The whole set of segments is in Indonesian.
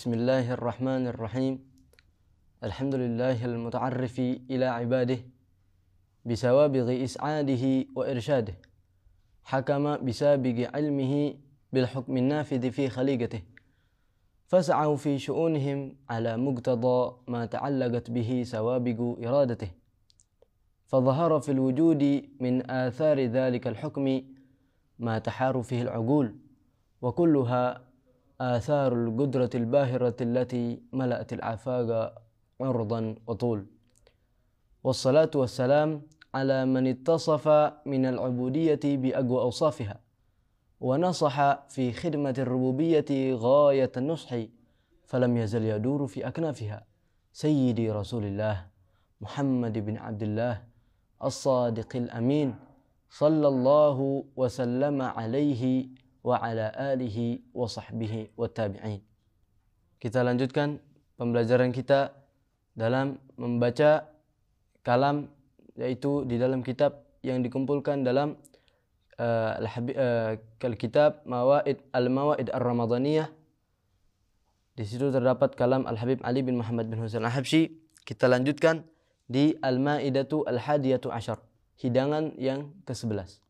Bismillahirrahmanirrahim. Alhamdulillahil muta'arrifi ila ibadih bisawabighi is'adihi wa irsyadih. Hakama bisabighi ilmihi bil hukmin nafidhi fi khaliqatih. Fas'au fi syu'unihim ala muqtada ma ta'allaqat bihi sawabigu iradatih. Fadhahara fil wujudi min athari dhalikal hukmi ma taharu fihi al-'uqul wa kulluha atharul qudratil bahiratil lati mala'atil afaqa urdan wa tul. Wassalatu wassalam ala man ittasafa minal ubudiyyati bi aqwa awsafiha wa nasaha fi khidmatir rububiyyati ghayatan nushi falam yazal yaduru fi aknafiha sayyidi rasulillah Muhammad bin Abdullah as-sadiqil amin sallallahu wa sallama alaihi wa ala alihi wa sahbihi wa tabi'in. Kita lanjutkan pembelajaran kita dalam membaca kalam, yaitu di dalam kitab yang dikumpulkan dalam kitab Al-Mawaid Ar-Ramadaniyah. Di situ terdapat kalam Al-Habib Ali bin Muhammad bin Husain Al-Habsyi. Kita lanjutkan di Al-Maidatu Al-Hadiyatu Ashar, hidangan yang ke-11.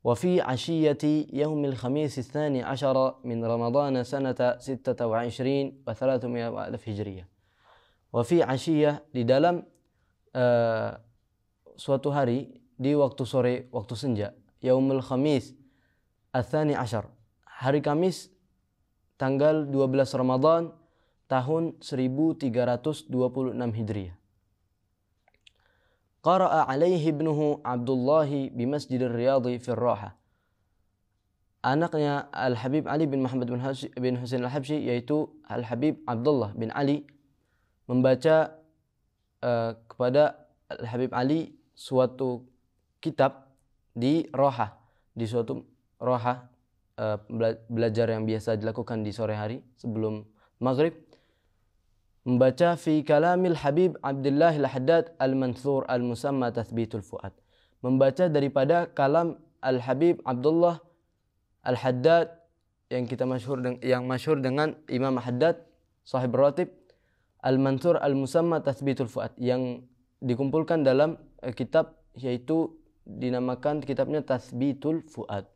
Wa fi ashiyati yaumil khamis tsani ashara min Ramadhan sanata 26 wa 300 alf hijriyah. Wa fi ashiyah, di dalam suatu hari di waktu sore, waktu senja, yaumul khamis tsani ashar, hari Kamis tanggal 12 Ramadhan tahun 1326 Hijriah. Qara'a alaihi ibnuhu Abdullah bi Masjidir Riyadhi fi Raha. Anaknya Al-Habib Ali bin Muhammad bin Husain Al-Habsyi, yaitu Al-Habib Abdullah bin Ali, membaca kepada Al-Habib Ali suatu kitab di Raha, di suatu Raha, belajar yang biasa dilakukan di sore hari sebelum maghrib. Membaca fi kalamil Habib Abdullah Al-Haddad Al-Manthur Al-Musamma Tathbitul Fuad. Membaca daripada kalam Al-Habib Abdullah Al-Haddad yang masyhur dengan Imam Haddad sahib ratib, Al-Manthur Al-Musamma Tathbitul Fuad, yang dikumpulkan dalam kitab, yaitu dinamakan kitabnya Tathbitul Fuad.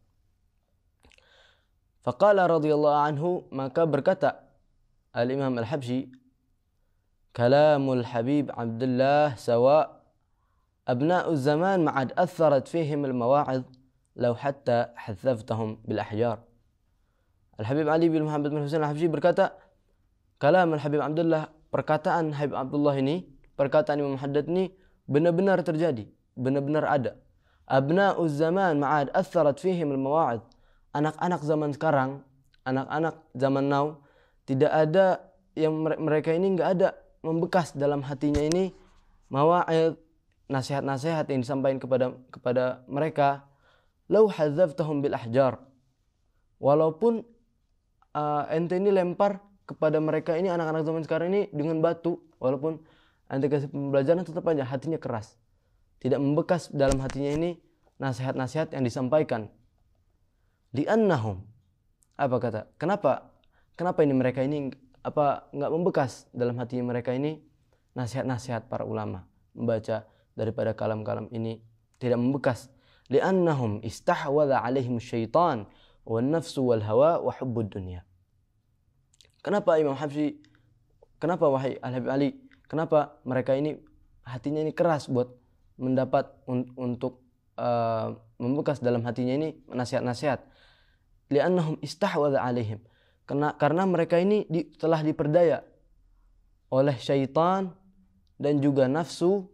Faqala radhiyallahu anhu, maka berkata Al-Imam Al-Habsyi, kalamul Habib Abdullah sawa abna'u zaman ma'ad atharat fihim al-mawa'id law hatta hadzaftahum bil ahjar. Al-Habib Ali bin Muhammad bin Husain Al-Habsyi berkata, kalam Al-Habib Abdullah, perkataan Habib Abdullah ini, perkataan Imam Haddad ini benar-benar terjadi, benar-benar ada. Abna'u zaman ma'ad atharat fihim al-mawa'id. Anak-anak zaman sekarang, anak-anak zaman now, tidak ada yang mereka ini enggak ada membekas dalam hatinya ini mawa'id, nasihat-nasihat yang disampaikan kepada mereka. Lau hadzaftahum bil ahjar, walaupun ente ini lempar kepada mereka ini, anak-anak zaman sekarang ini, dengan batu, walaupun ente kasih pembelajaran, tetap aja hatinya keras, tidak membekas dalam hatinya ini nasihat-nasihat yang disampaikan. Li'annahum, apa kata? Kenapa ini mereka ini enggak membekas dalam hati mereka ini nasihat-nasihat para ulama? Membaca daripada kalam-kalam ini tidak membekas. Li'annahum istahwadha alaihim syaitan wan nafsu wal hawa wa hubbud dunya. Kenapa Imam Habsyi, kenapa wahai Al-Habib Ali, kenapa mereka ini hatinya ini keras buat mendapat untuk membekas dalam hatinya ini nasihat-nasihat? Li'annahum istahwadha alaihim, karena mereka ini telah diperdaya oleh syaitan dan juga nafsu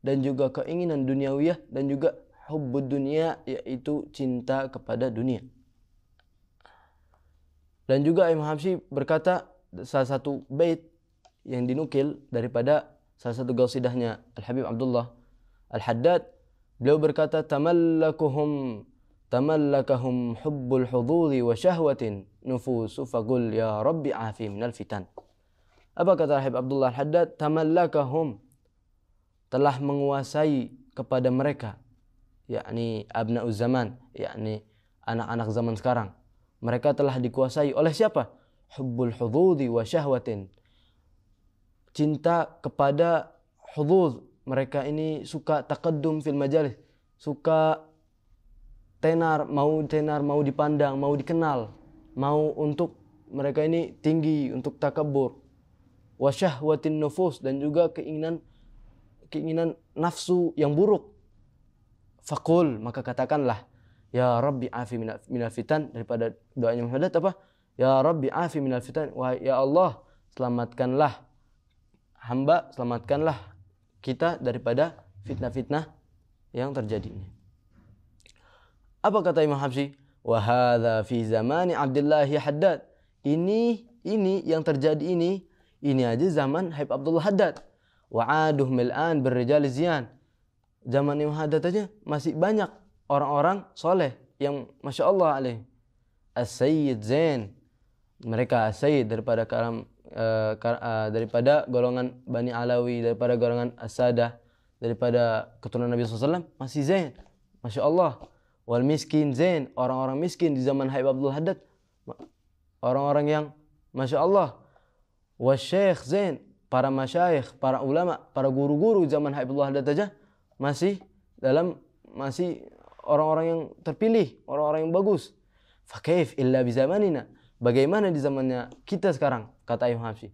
dan juga keinginan duniawiyah dan juga hubbud dunia, yaitu cinta kepada dunia. Dan juga Imam Habsyi berkata, salah satu bait yang dinukil daripada salah satu qasidah-nya Al-Habib Abdullah Al-Haddad, beliau berkata, tamallakahum hubbul hududi wa syahwatin nufusu faqul ya rabbi afi minal fitan. Apa kata Habib Abdullah Al-Haddad? Tamallakahum, telah menguasai kepada mereka, yakni abna'uz zaman, yakni anak-anak zaman sekarang. Mereka telah dikuasai oleh siapa? hubbul hududi wa syahwatin. Cinta kepada hudud. Mereka ini suka taqaddum fil majalis, suka tenar, mau dipandang, mau dikenal, mau untuk mereka ini tinggi, untuk takabbur. Wa syahwatin nufus, dan juga keinginan nafsu yang buruk. Faqul, maka katakanlah, ya Rabbi afi minal fitan, daripada doanya Muhammad apa? Ya Rabbi afi minal fitan, wahai ya Allah, selamatkanlah hamba, selamatkanlah kita daripada fitnah-fitnah yang terjadi ini. Apa kata Imam Habsyi? Wa hadza fi zamani Abdullah Haddad. Ini yang terjadi ini aja zaman Habib Abdullah Haddad. Wa aduh mil'an birrijal ziyan. Zaman Imam Haddad aja masih banyak orang-orang soleh yang Masya Allah alaih. As-Sayyid Zain. Mereka As-Sayyid daripada daripada golongan Bani Alawi, daripada golongan As-Sadah, daripada keturunan Nabi SAW, masih Zain. Masya Allah. Wal miskin Zain. Orang-orang miskin di zaman Habib Abdullah Haddad, orang-orang yang Masya Allah. Wasyekh Zain. Para masyayikh, para ulama, para guru-guru zaman Habib Abdullah Haddad aja masih orang-orang yang terpilih, orang-orang yang bagus. Fakaif illa bi zamanina. Bagaimana di zamannya kita sekarang, kata Imam Habsyi.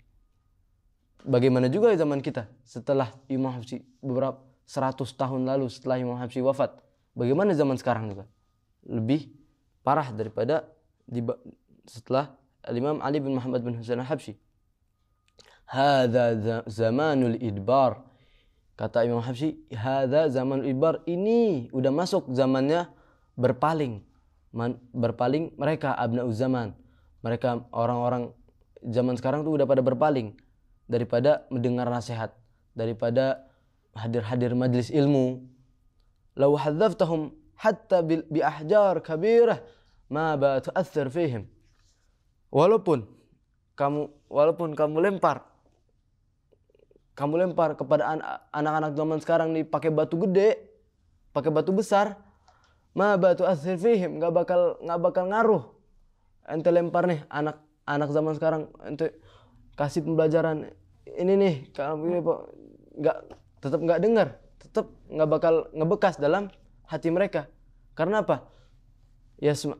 Bagaimana juga di zaman kita setelah Imam Habsyi beberapa 100 tahun lalu setelah Imam Habsyi wafat. Bagaimana zaman sekarang juga? Lebih parah daripada setelah Imam Ali bin Muhammad bin Husain al-Habsyi. Hadza zamanul idbar. Kata Imam Habsyi, hadza zamanul idbar, ini udah masuk zamannya berpaling. Berpaling mereka abnauz zaman. Mereka orang-orang zaman sekarang tuh udah pada berpaling daripada mendengar nasihat, daripada hadir-hadir majlis ilmu. Law hadzaftahum hatta bi ahjar kabirah ma ba tu'athir fihim. Walaupun kamu lempar kepada anak-anak zaman sekarang nih pakai batu gede, pakai batu besar, ma ba tu'athir fihim, enggak bakal ngaruh. Ente lempar nih anak zaman sekarang, ente kasih pembelajaran ini nih, kamu tetap nggak dengar, tetap nggak bakal ngebekas dalam hati mereka. Karena apa?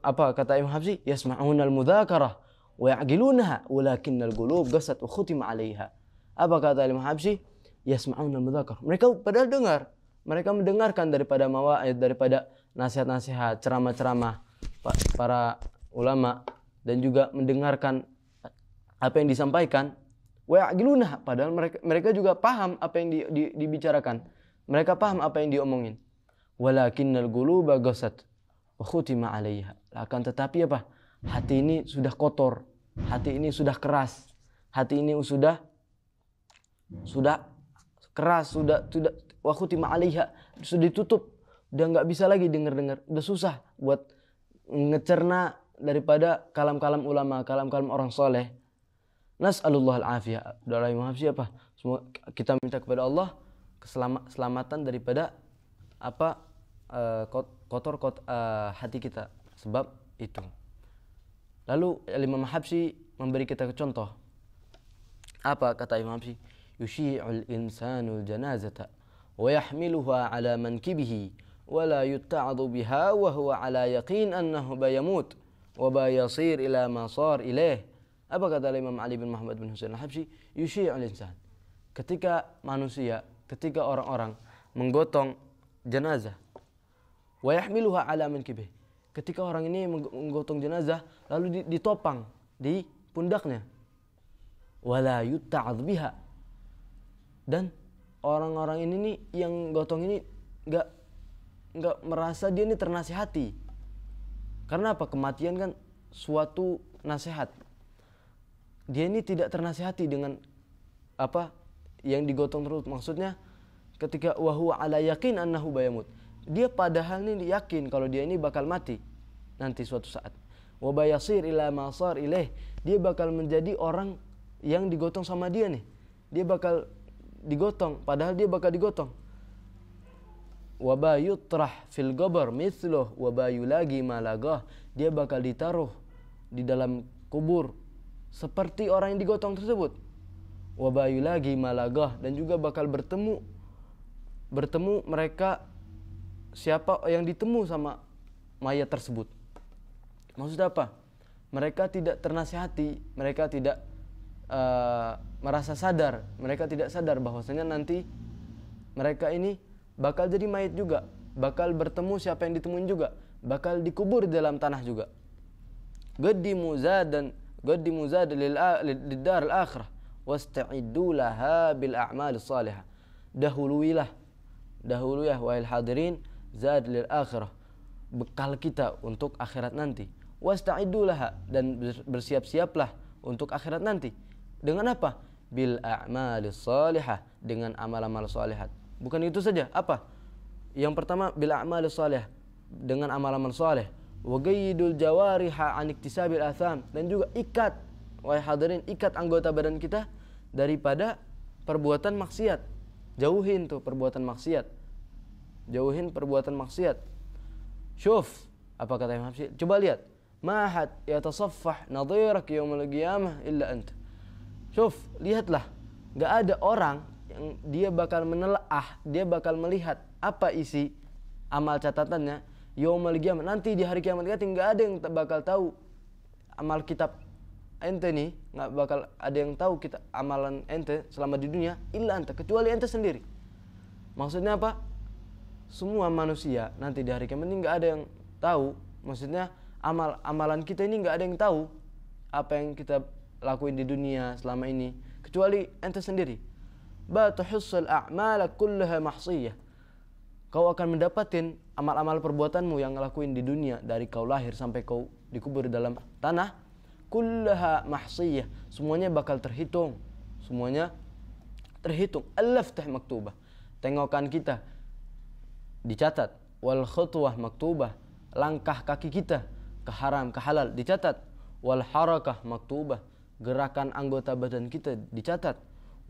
Apa kata Imam Habsyi? Yasma'unal mudzakarah wa ya'qilunaha walakinnal qulub qasat wa khutima 'alaiha. Apa kata Imam Habsyi? Yasma'unal mudzakarah. Mereka padahal dengar, mereka mendengarkan daripada mawaid, daripada nasihat-nasihat, ceramah-ceramah para ulama, dan juga mendengarkan apa yang disampaikan. Wa ya'qiluna, padahal mereka juga paham apa yang dibicarakan. Mereka paham apa yang diomongin. Walakinnal quluba qasat wa khutima 'alaiha. Akan tetapi apa? Hati ini sudah kotor, hati ini sudah keras, hati ini sudah keras, sudah wa khutima 'alaiha, sudah ditutup, udah nggak bisa lagi dengar, udah susah buat ngecerna daripada kalam-kalam ulama, kalam-kalam orang soleh. Nas'alullah al-afiyah. Doa Imam Habsyi apa? Semua kita minta kepada Allah keselamatan daripada kotor hati kita, sebab itu. Lalu Imam Habsyi memberi kita contoh. Apa kata Imam Habsyi? Yushi'ul insanul janazata wa yahmiluha ala mankibihi wa la yutta'adhu biha wa huwa ala yaqin annahu bayamut wa bayasir ila ma sar ilaih. Apa kata Imam Ali bin Muhammad bin Husain al-Habsyi? Yushi'ul insan. Ketika orang-orang menggotong jenazah, wa yahmiluha ala mankibih. Ketika orang ini menggotong jenazah lalu ditopang di pundaknya. Wala yutta'adz biha. Dan orang-orang ini nih yang gotong ini enggak merasa dia ini ternasihati. Karena apa? Kematian kan suatu nasihat. Dia ini tidak ternasihati dengan apa yang digotong terus. Maksudnya ketika wahuwa ala yakin annahu bayamut. Dia padahal ini yakin kalau dia ini bakal mati nanti suatu saat. Wa bayasir ila ma sar ilaih. Dia bakal menjadi orang yang digotong sama dia nih. Dia bakal digotong, padahal dia bakal digotong. Wa bayutrah fil qabr mithluh wa bayulagi malagah. Dia bakal ditaruh di dalam kubur seperti orang yang digotong tersebut. Wa bayulagi malagah, dan juga bakal bertemu mereka siapa yang ditemu sama mayat tersebut. Maksud apa? Mereka tidak ternasihati, mereka tidak merasa sadar, mereka tidak sadar bahwasanya nanti mereka ini bakal jadi mayat juga, bakal bertemu siapa yang ditemuin juga, bakal dikubur di dalam tanah juga. Qaddimu zad lid-dar al-akhirah wasta'iddu laha bil a'mal salihah. Dahuluilah wahai hadirin zad lil akhirah, bekal kita untuk akhirat nanti. Wasta'iddu laha, dan bersiap-siaplah untuk akhirat nanti. Dengan apa? Bil a'mal salihah, dengan amal-amal salihat. Bukan itu saja, apa? Yang pertama bil a'mal salihah, dengan amal-amal saleh. Wa qayyidul jawariha an iktisabil atham, dan juga ikat, wahai hadirin, ikat anggota badan kita daripada perbuatan maksiat. Jauhin tuh perbuatan maksiat. Jauhin perbuatan maksiat. Syuf, apa kata Imam Hafsi? Coba lihat. Ma ahad yatasaffah nadhirak yaumil qiyamah illa anta. Syuf, lihatlah. Enggak ada orang yang dia bakal menelaah, dia bakal melihat apa isi amal catatannya yaumil qiyamah. Nanti di hari kiamat nanti enggak ada yang bakal tahu amal kitab ente nih, nggak bakal ada yang tahu kita amalan ente selama di dunia illa anta, kecuali ente sendiri. Maksudnya apa? Semua manusia nanti di hari kiamat ini nggak ada yang tahu. Maksudnya amalan kita ini nggak ada yang tahu apa yang kita lakuin di dunia selama ini, kecuali ente sendiri. Batuhussul a'mala kullaha mahsiyah. Kau akan mendapatkan amal-amal perbuatanmu yang ngelakuin di dunia dari kau lahir sampai kau dikubur dalam tanah. Kullaha mahsiyah, semuanya bakal terhitung, semuanya terhitung. Al-laftah maktubah, tengokan kita dicatat. Wal khutwah maktubah, langkah kaki kita ke haram ke halal dicatat. Wal harakah maktubah, gerakan anggota badan kita dicatat.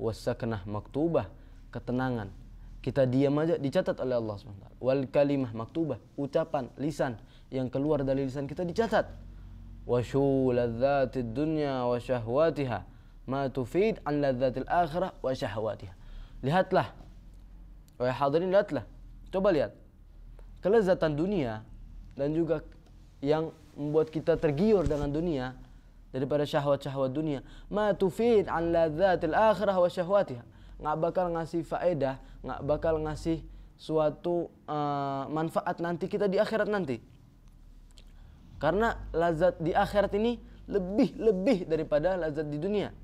Was sakanah maktubah, ketenangan kita diam aja dicatat oleh Allah SWT. Wal kalimah maktubah, ucapan lisan yang keluar dari lisan kita dicatat. Wa shu ladzatid dunya wa syahwatiha ma tufid an ladzatil akhirah wa syahwatiha. Lihatlah, wahai hadirin, lihatlah, coba lihat kelezatan dunia dan juga yang membuat kita tergiur dengan dunia daripada syahwat-syahwat dunia. Ma tufid an ladzatil akhirah wa syahwatiha, nggak bakal ngasih faedah, nggak bakal ngasih suatu manfaat nanti kita di akhirat nanti. Karena lazat di akhirat ini lebih daripada lazat di dunia.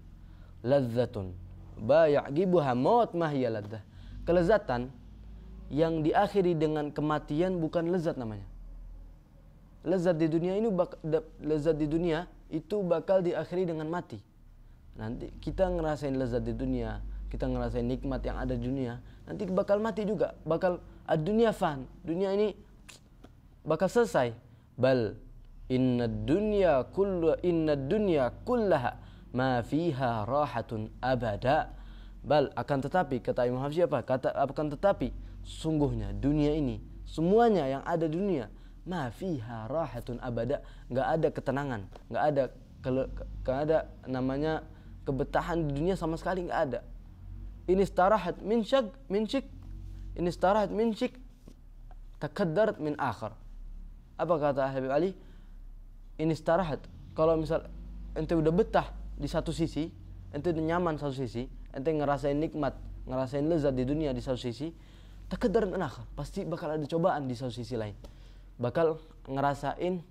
Lazzatun bayagibuha maut mahya ladzah. Kelezatan yang diakhiri dengan kematian bukan lezat namanya. Lezat di dunia ini lezat di dunia itu bakal diakhiri dengan mati. Nanti kita ngerasain lezat di dunia, kita ngerasain nikmat yang ada di dunia, nanti bakal mati juga, bakal ad-dunya fan. Dunia ini bakal selesai. Bal inna dunya kullaha ma fiha rahatun abada. Bal, akan tetapi, kata Imam Hafsi apa? Akan tetapi sungguhnya dunia ini, semuanya yang ada di dunia, ma fiha rahatun abada, enggak ada ketenangan, enggak ada namanya kebetahan di dunia sama sekali, enggak ada. Ini istarahat min syik, ini istarahat min syik takaddarat min akhar. Apa kata Habib Ali? Ini istirahat. Kalau misal ente udah betah di satu sisi, ente udah nyaman satu sisi, ente ngerasain nikmat, ngerasain lezat di dunia di satu sisi, takaddaran akhir, pasti bakal ada cobaan di satu sisi lain. Bakal ngerasain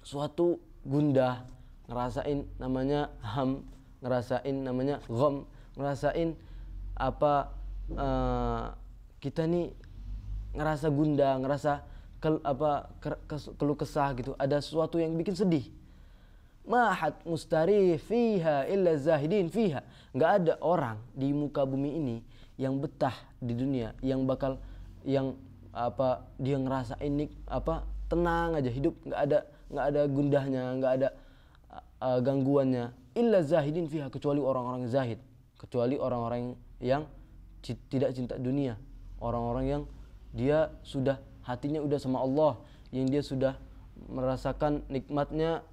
suatu gundah, ngerasain namanya ham, ngerasain namanya gham, ngerasain apa kita nih ngerasa gundah, ngerasa keluh kesah gitu, ada sesuatu yang bikin sedih. Mahat mustarih fiha illa zahidin fiha. Enggak ada orang di muka bumi ini yang betah di dunia, yang dia ngerasain tenang aja hidup, enggak ada gundahnya, enggak ada gangguannya. Illa zahidin fiha, kecuali orang-orang zahid, kecuali orang-orang yang tidak cinta dunia, orang-orang yang dia sudah hatinya udah sama Allah, yang dia sudah merasakan nikmatnya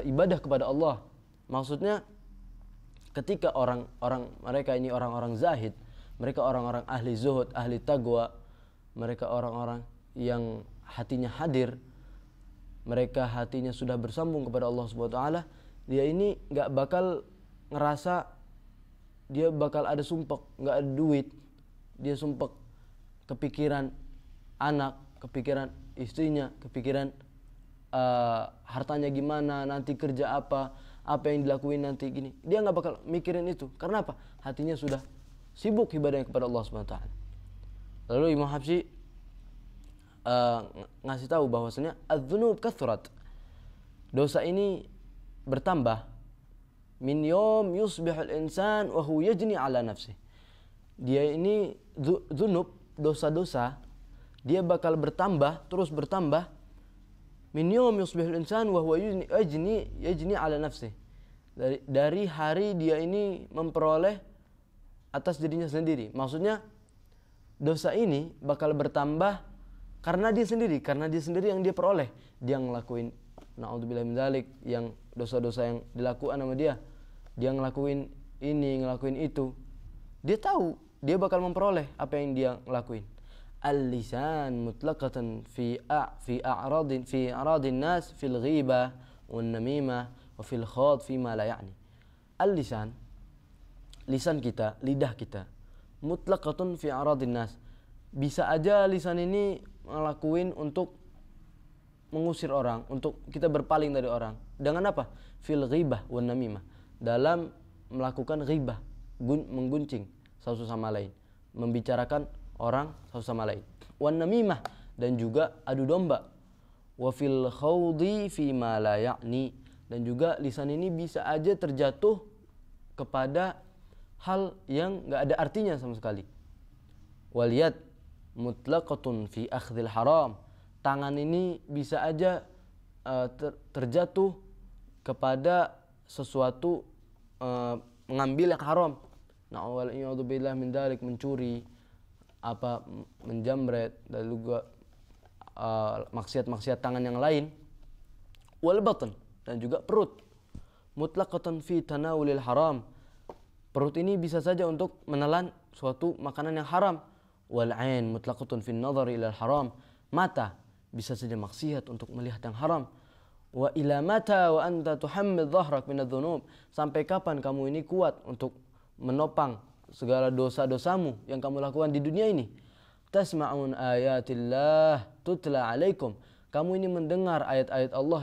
ibadah kepada Allah. Maksudnya ketika orang-orang mereka ini orang-orang zahid, mereka orang-orang ahli zuhud, ahli taqwa, mereka orang-orang yang hatinya hadir, mereka hatinya sudah bersambung kepada Allah Subhanahu wa taala, dia ini enggak bakal ngerasa dia bakal ada sumpek, enggak ada duit. Dia sumpek kepikiran anak, kepikiran istrinya, kepikiran hartanya gimana, nanti kerja apa yang dilakuin nanti gini. Dia nggak bakal mikirin itu. Karena apa? Hatinya sudah sibuk ibadahnya kepada Allah Subhanahu wa taala. Lalu Imam Habsyi ngasih tahu bahwasanya adz-dzunub kathrat. Dosa ini bertambah min yawm yusbihul insan wa huwa yajni ala nafsihi. Dia ini dzunub, dosa-dosa, dia bakal bertambah, terus bertambah min yawm yusbihul insan wa huwa yajni ala nafsihi. Dari hari dia ini memperoleh atas dirinya sendiri. Maksudnya dosa ini bakal bertambah karena dia sendiri yang dia peroleh. Dia ngelakuin naudzubillah min dzalik, yang dosa-dosa yang dilakukan sama dia. Dia ngelakuin ini, ngelakuin itu. Dia tahu dia bakal memperoleh apa yang dia lakuin. Al-lisan mutlaqatan fi a'radin nas fil ghibah wan namimah wa fil khawd fi ma la ya'ni. Al-lisan, lisan kita, lidah kita, mutlaqatun fi a'radin nas. Bisa aja lisan ini ngelakuin untuk mengusir orang, untuk kita berpaling dari orang. Dengan apa? Fil ghibah wan namimah. Dalam melakukan ghibah, mengguncing satu sama lain, membicarakan orang satu sama lain. Wan namimah, dan juga adu domba. Wa fil khawdi fi ma la ya'ni, dan juga lisan ini bisa aja terjatuh kepada hal yang enggak ada artinya sama sekali. Wal yad mutlaqatun fi akhdhil haram. Tangan ini bisa aja terjatuh kepada sesuatu mengambil yang haram. Na'udzubillah min dzalik, mencuri, menjamret, dan juga maksiat-maksiat tangan yang lain. Wal batn, dan juga perut, mutlaqatan fi tanawulil haram. Perut ini bisa saja untuk menelan suatu makanan yang haram. Wal ain mutlaqatun fi an-nadhari ila al-haram. Mata bisa saja maksiat untuk melihat yang haram. Wa ila mata wa anta tuhammil dhahrak min adz-dzunub. Sampai kapan kamu ini kuat untuk menopang segala dosa-dosamu yang kamu lakukan di dunia ini? Tasma'un ayatillah tutla alaikum. Kamu ini mendengar ayat-ayat Allah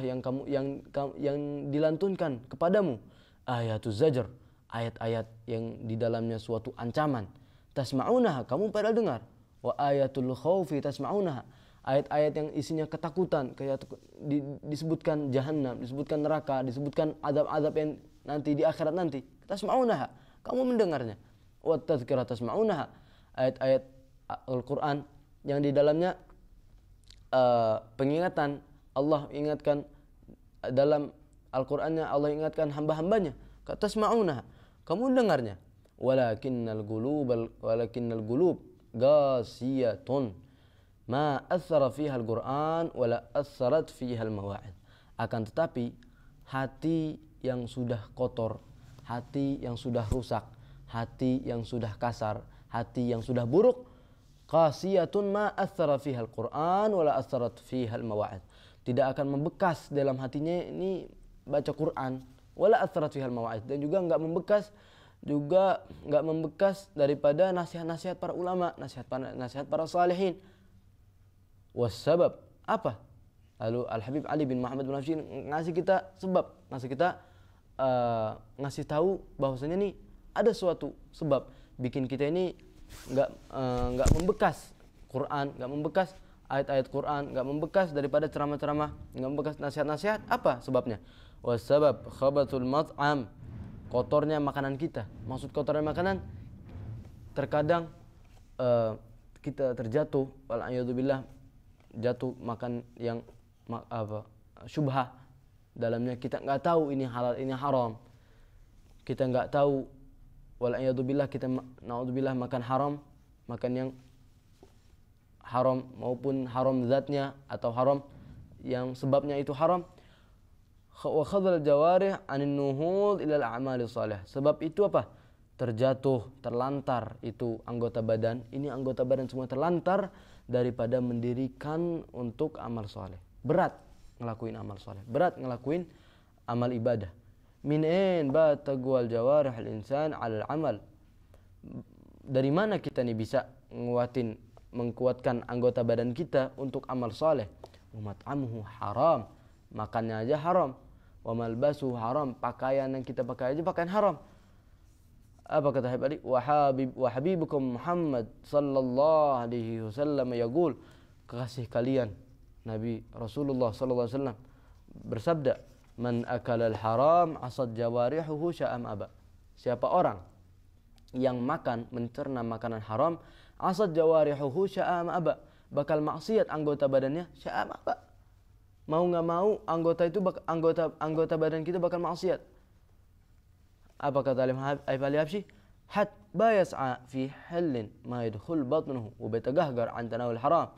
yang dilantunkan kepadamu. Ayatuz zajr, ayat-ayat yang di dalamnya suatu ancaman. Tasma'unaha, kamu pada dengar. Wa ayatul khaufi tasma'unaha, ayat-ayat yang isinya ketakutan, disebutkan jahanam, disebutkan neraka, disebutkan azab-azab yang nanti di akhirat nanti. Tasma'unaha, kamu mendengarnya. Wa tadhkira tasma'unaha, ayat-ayat Al-Quran yang di dalamnya pengingatan. Allah ingatkan dalam Al-Qurannya, Allah ingatkan hamba-hambanya. Tasma'unaha, kamu dengarnya. Walakinnal qulub gasiyatun ma athara fiha al-Quran wala atharat fiha al-mawa'id. Akan tetapi hati yang sudah kotor, hati yang sudah rusak, hati yang sudah kasar, hati yang sudah buruk, qasiyatun ma athara fiha al-Quran wala atharat fiha al-mawa'id. Tidak akan membekas dalam hatinya ini baca Quran, wala atharat fiha al-mawa'id, dan juga enggak membekas daripada nasihat-nasihat para ulama, nasihat para salihin. Wasabab apa? Lalu Al-Habib Ali bin Muhammad bin Habsyi ngasih kita sebab, ngasih tahu bahwasanya nih ada suatu sebab bikin kita ini enggak membekas Quran, enggak membekas ayat-ayat Quran, enggak membekas daripada ceramah-ceramah, enggak membekas nasihat-nasihat. Apa sebabnya? Wasabab khabatul mat'am, kotornya makanan kita. Maksud kotornya makanan, terkadang kita terjatuh, wal'iyadzubillah, jatuh makan yang syubhah, dalamnya kita nggak tahu ini halal ini haram, kita nggak tahu, wal'iyadzubillah, kita naudzubillah makan haram, makan yang haram maupun haram zatnya atau haram yang sebabnya itu haram. wa khadhal jawarih anin nuhud ila al-a'mali salih. Sebab itu apa? Terjatuh, terlantar itu anggota badan. Ini anggota badan semua terlantar daripada mendirikan untuk amal soleh. Berat ngelakuin amal soleh, berat ngelakuin amal ibadah. Min ain batagwal jawarih al-insan 'ala al-amal. Dari mana kita nih bisa mengkuatkan anggota badan kita untuk amal soleh? Mat'amuhu haram, makannya aja haram. Wa malbasuhu haram, pakaian yang kita pakai aja pakaian haram. Apa kata Habib Ali? Wa habibukum Muhammad sallallahu alaihi wasallam yaqul, kekasih kalian Nabi Rasulullah sallallahu alaihi wasallam bersabda, man akala al-haram asad jawarihuhu sya'am aba. Siapa orang yang makan, mencerna makanan haram, asad jawarihuhu sya'am aba, bakal maksiat anggota badannya sya'am aba. Mau nggak mau anggota badan kita bakal maksiat. Apa kata Alim Ali Habsyi? Hat bayas'a fi halin ma yadkhul batnuhu wa batagahgar an tanawul haram.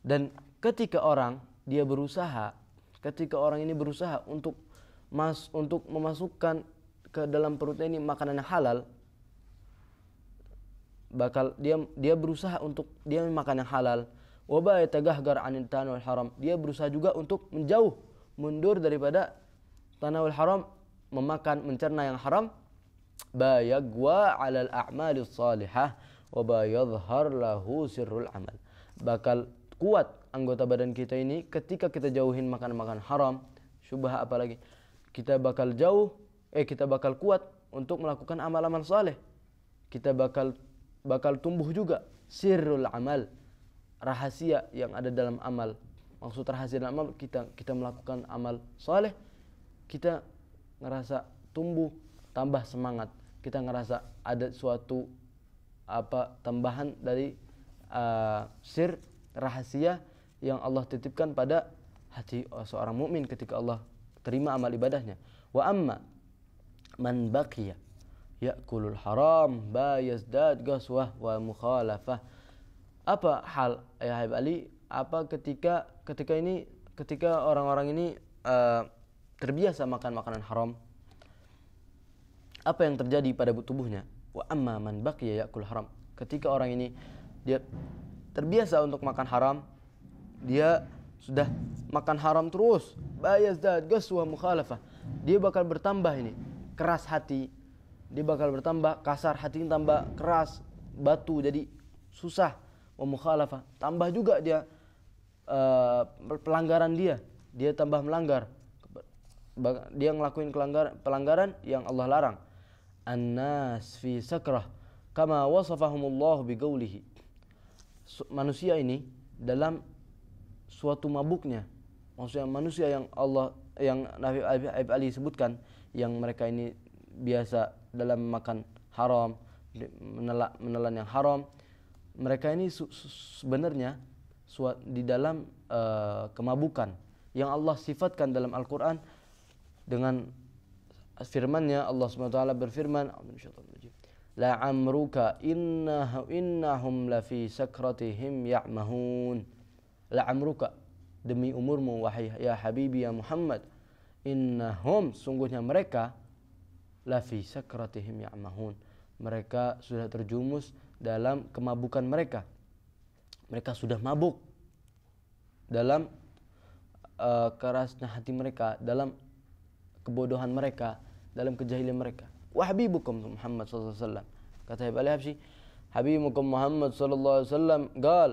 Dan ketika orang ini berusaha untuk memasukkan ke dalam perutnya ini makanan yang halal, bakal dia berusaha untuk dia makan yang halal. Wa bayatagahgar an tanawul haram. Dia berusaha juga untuk mundur daripada tanawul haram, mencerna yang haram. Bayagwa 'alal a'malis salihah wa bayadhhar lahu sirrul amal. Bakal kuat anggota badan kita ini ketika kita jauhin makan haram, syubhat apalagi. Kita bakal kuat untuk melakukan amal-amal saleh. Kita bakal tumbuh juga sirrul amal, rahasia yang ada dalam amal. Maksud rahasia dalam amal, kita melakukan amal saleh, kita ngerasa tumbuh, tambah semangat. Kita ngerasa ada suatu tambahan dari sir, rahasia yang Allah titipkan pada hati seorang mukmin ketika Allah terima amal ibadahnya. Wa amma man baqiya ya'kulul haram bayazdad ghaswah wa mukhalafah. Apa hal ya Habib Ali? Apa ketika orang-orang ini terbiasa makan makanan haram, apa yang terjadi pada tubuhnya? Wa amma man baqiya ya'kul haram. Ketika orang ini dia terbiasa untuk makan haram, dia sudah makan haram terus, bayazdad ghaswa mukhalafah. Dia bakal bertambah ini keras hati. Dia bakal bertambah kasar, hatinya tambah keras, batu jadi susah. Wa mukhalafah, tambah juga dia pelanggaran dia tambah melanggar. Dia ngelakuin pelanggaran yang Allah larang. An-nas fi sakrah kama wasafahumullah biqaulihi. Manusia ini dalam suatu mabuknya. Maksudnya manusia yang Nabi Habib Ali sebutkan, yang mereka ini biasa dalam makan haram, menelan yang haram. Mereka ini sebenarnya di dalam kemabukan yang Allah sifatkan dalam Al-Quran dengan firman-Nya. Allah SWT berfirman, la amruka innahum lafi sakratihim ya'mahun. La amruka, demi umurmu wahai ya Habibi ya Muhammad, innahum, sungguhnya mereka, lafi sakratihim ya'mahun, mereka sudah terjumus dalam kemabukan mereka. Mereka sudah mabuk dalam kerasnya hati mereka, dalam kebodohan mereka, dalam kejahilan mereka. Wa habibukum Muhammad sallallahu alaihi wasallam. Kata Habib Ali Habsyi, habibukum Muhammad sallallahu alaihi wasallam gal.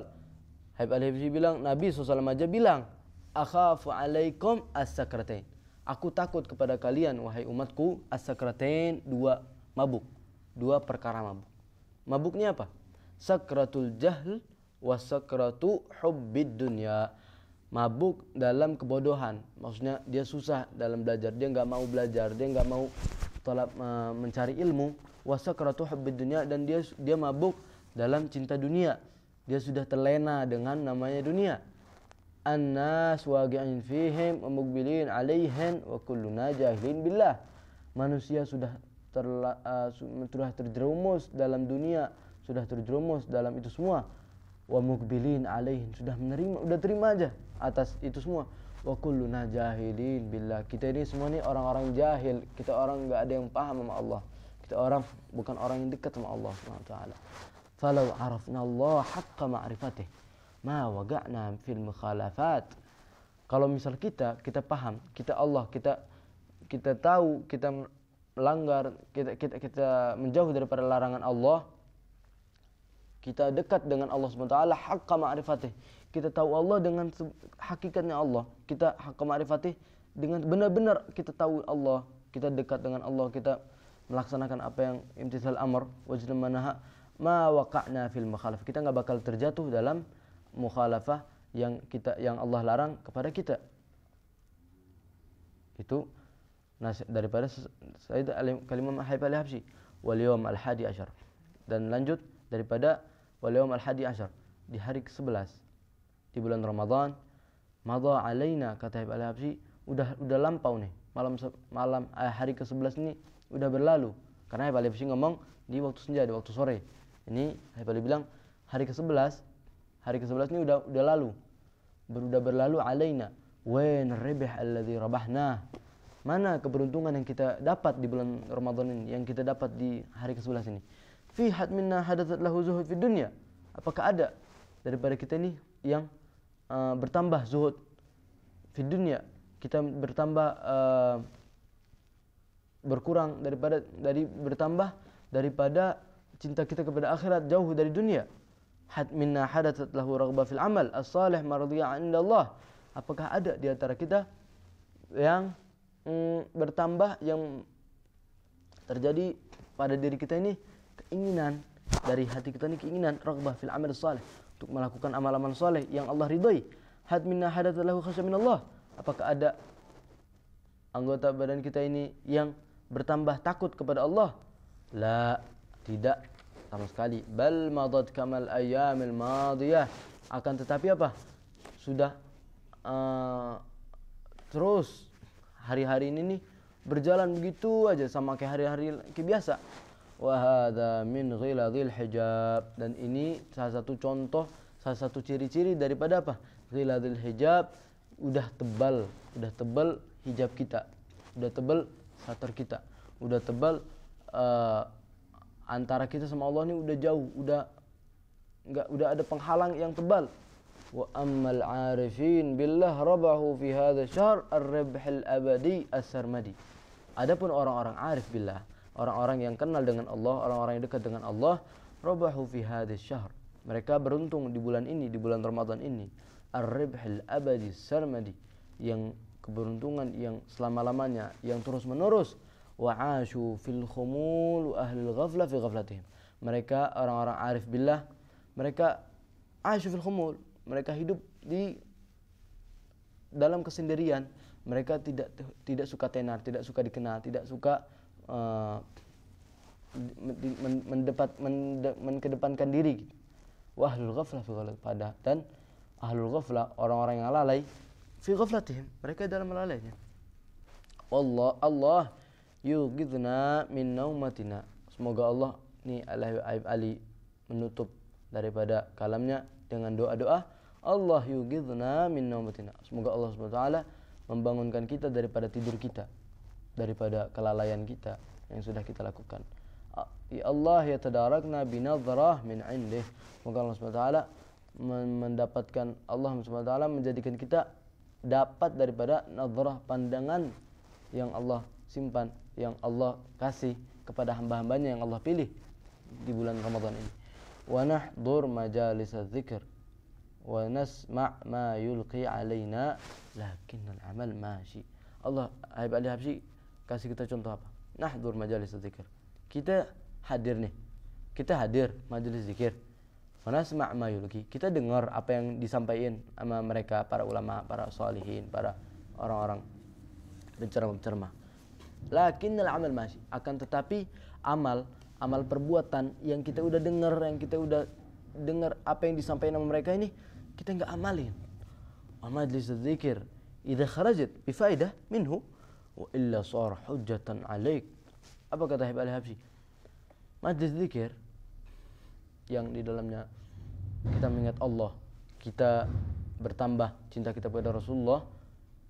Habib Ali Habsyi bilang, Nabi SAW aja bilang, akhafu alaikum as-sakratain. Aku takut kepada kalian wahai umatku, as-sakratain, dua perkara mabuk. Mabuknya apa? Sakratul jahl wa sakratu hubbid dunya. Mabuk dalam kebodohan, maksudnya dia susah dalam belajar, dia nggak mau belajar, dia nggak mau mencari ilmu. Wa sakratu hubbid dunya, dan dia mabuk dalam cinta dunia. Dia sudah terlena dengan namanya dunia. An-nas waqi'in fihim wa muqbilin 'alaihin wa kulluna jahilin billah. Manusia sudah terjerumus dalam dunia, sudah terjerumus dalam itu semua. Wa muqbilin 'alaihin, sudah terima aja atas itu semua. wa kulluna jahilin billah. Kita ini semua ini orang-orang jahil, kita orang enggak ada yang paham sama Allah. Kita orang bukan orang yang dekat sama Allah Subhanahu wa taala. Falau arafna Allah haqqa ma'rifatih ma waqa'na fil mukhalafat. Kalau misal kita paham, kita Allah, kita tahu, kita melanggar, kita menjauh daripada larangan Allah, kita dekat dengan Allah Subhanahu wa taala haqqa ma'rifatih. Kita tahu Allah dengan hakikatnya Allah. Kita haqqa ma'rifatih dengan benar-benar kita tahu Allah, kita dekat dengan Allah, kita melaksanakan apa yang imtithal amr wajib manaha, ma waqa'na fil mukhalafah. Kita enggak bakal terjatuh dalam mukhalafah yang Allah larang kepada kita. Itu daripada Sayyid Kalimah Habib al-Habsyi wal yawm al-hadi asyar. Dan lanjut daripada wal yawm al-hadi asyar, di hari ke-11 di bulan Ramadan, madha alaina, kata Habib al-Habsyi, udah lampau nih. Malam hari ke-11 ini udah berlalu. Karena Habib al-Habsyi ngomong di waktu senja, di waktu sore. Ini Habib al bilang hari ke-11 ini udah lalu. Udah berlalu alaina. Wain ribh alladhi rabahna. Mana keberuntungan yang kita dapat di bulan Ramadan ini, yang kita dapat di hari ke-11 ini. Fi had minna hadathat lahu zuhud fi dunya. Apakah ada daripada kita ini yang bertambah zuhud fi dunya? Kita bertambah berkurang bertambah daripada cinta kita kepada akhirat, jauh dari dunia. Had minna hadathat lahu raghbah fil amal as-salih mardiyah 'inda Allah. Apakah ada di antara kita yang bertambah, yang terjadi pada diri kita ini keinginan dari hati kita ini, keinginan raghbah fil amal as-salih, untuk melakukan amal-amal saleh yang Allah ridhai. Had minna hadathat lahu khasyah min Allah. Apakah ada anggota badan kita ini yang bertambah takut kepada Allah? La, tidak sama sekali. Bal madad kamal ayyamil madiyah. Akan tetapi apa? Sudah terus hari-hari ini nih berjalan begitu aja sama kayak hari-hari biasa. Wa hadza min ghiladhil hijab. Dan ini salah satu contoh, salah satu ciri-ciri daripada apa? Ghiladhil hijab. Udah tebal hijab kita. Udah tebal satar kita. Udah tebal antara kita sama Allah ini udah jauh, udah ada penghalang yang tebal. Wa ammal 'arifin billah rabahu fi hadha syahr ar-ribh al-abadi as-sarmadi. Adapun orang-orang arif billah, orang-orang yang kenal dengan Allah, orang-orang yang dekat dengan Allah, rabahu fi hadha syahr. Mereka beruntung di bulan ini, di bulan Ramadan ini. Ar-ribh al-abadi as-sarmadi, yang keberuntungan yang selama-lamanya, yang terus-menerus. Wa 'ashu fil khumul wa ahli al-ghaflah fi ghaflatihim. Mereka orang-orang arif billah, mereka 'ashu fil khumul, mereka hidup di dalam kesendirian. Mereka tidak suka tenar, tidak suka dikenal, tidak suka mengedepankan diri. Wa ahlul ghaflah fi ghaflatihim, dan ahlul ghaflah, orang-orang yang lalai, fi ghaflatihim, mereka dalam lalainya. Allah yughidna min naumatina. Semoga Allah, ini Ali menutup daripada kalamnya dengan doa-doa. Allah yughidna min naumatina. Semoga Allah Subhanahu wa taala membangunkan kita daripada tidur kita, daripada kelalaian kita yang sudah kita lakukan. Ya Allah yatadarakna binadhrah min 'indih. Semoga Allah Subhanahu wa taala mendapatkan, Allah Subhanahu wa taala menjadikan kita dapat daripada nadhrah, pandangan yang Allah simpan, yang Allah kasih kepada hamba-hambanya yang Allah pilih di bulan Ramadan ini. Wa nahdhur majalis dzikr wa nasma' ma yulqi alaina lakinnal amal mashi. Allah, Habib al-Habsyi kasih kita contoh apa? Nahdhur majalis dzikr. Kita hadir majelis zikir. Wa nasma' ma yulqi. Kita dengar apa yang disampaikan sama mereka, para ulama, para salihin, para orang-orang pencerama-pencerama. Lakinnal amal mashi. Akan tetapi amal perbuatan yang kita udah dengar, apa yang disampaikan sama mereka ini, kita enggak amalin. Majlis dzikir idza kharajat bi faidah minhu wa illa sar hujjatan alaik. Apa kata Habib al-Habsyi? Majlis dzikir yang di dalamnya kita mengingat Allah, kita bertambah cinta kita kepada Rasulullah,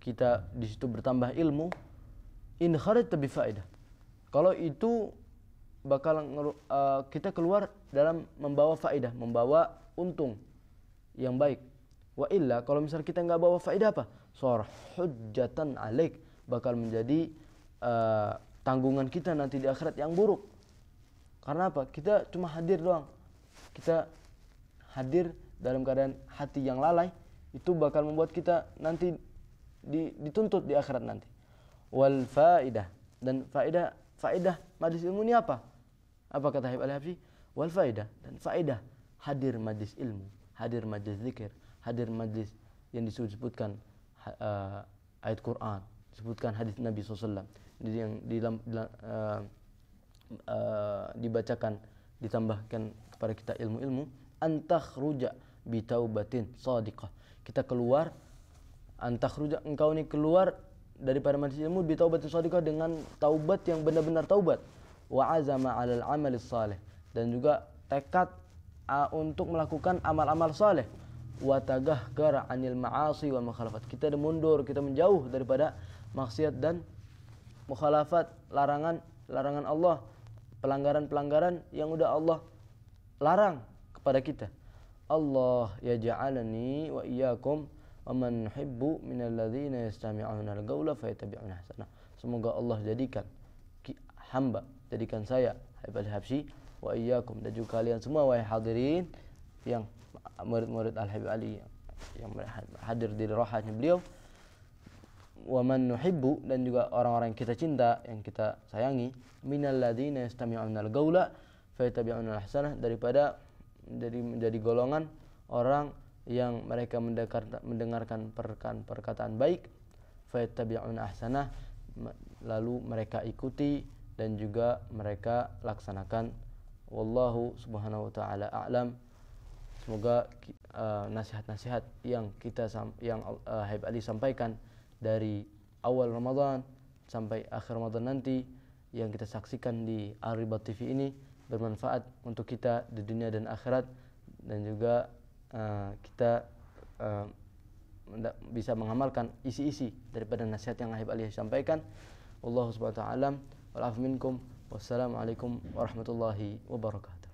kita di situ bertambah ilmu, in kharajta bi faedah. Kalau itu bakal kita keluar dalam membawa faedah, membawa untung yang baik. Wa illa kalau misal kita nggak bawa faedah apa? Sor hujjatan alaik, bakal menjadi tanggungan kita nanti di akhirat yang buruk. Karena apa? Kita cuma hadir doang. Kita hadir dalam keadaan hati yang lalai, itu bakal membuat kita nanti dituntut di akhirat nanti. Wal faidah, dan faedah majlis ilmu ini apa? Apa kata Habib Ali Habsyi? Wal faidah, dan faedah hadir majlis ilmu, hadir majlis zikir, hadir majlis yang disebutkan ayat Quran, disebutkan hadis Nabi SAW, yang dibacakan, ditambahkan kepada kita ilmu-ilmu. Antakhruja bitaubatin shadiqah, kita keluar, antakhruja, engkau ini keluar daripada majlis ilmu bitaubatin shadiqah, dengan taubat yang benar-benar taubat. Wa azama 'alal 'amalis salih, dan juga tekad untuk melakukan amal-amal saleh. Wa tagahgara 'anil ma'asi wal mukhalafat, kita mundur, kita menjauh daripada maksiat dan mukhalafat, larangan Allah, pelanggaran-pelanggaran yang udah Allah larang kepada kita. Allah yaj'alani wa iyyakum wa man nuhibbu minal ladzina yastami'una al-qawla fayattabi'una ahsanah. Semoga Allah jadikan hamba, jadikan saya Habib Ali Habsyi wa iyyakum, dan juga kalian semua wahai hadirin yang murid-murid Al-Habib Ali yang hadir di rohanya beliau, wa man nuhibbu, dan juga orang-orang yang kita cinta, yang kita sayangi, minal ladzina yastami'una al-qawla fayattabi'una ahsanah, daripada menjadi golongan orang yang mereka mendengarkan perkataan baik, fayattabi'una ahsanah, lalu mereka ikuti dan juga mereka laksanakan. Wallahu subhanahu wa ta'ala a'lam. Semoga nasihat-nasihat yang Habib Ali sampaikan dari awal Ramadan sampai akhir Ramadan nanti, yang kita saksikan di Al-Ribat TV ini, bermanfaat untuk kita di dunia dan akhirat, dan juga kita bisa mengamalkan isi-isi daripada nasihat yang Habib Ali sampaikan. Wallahu subhanahu wa ta'ala wal afu minkum. Wassalamualaikum warahmatullahi wabarakatuh.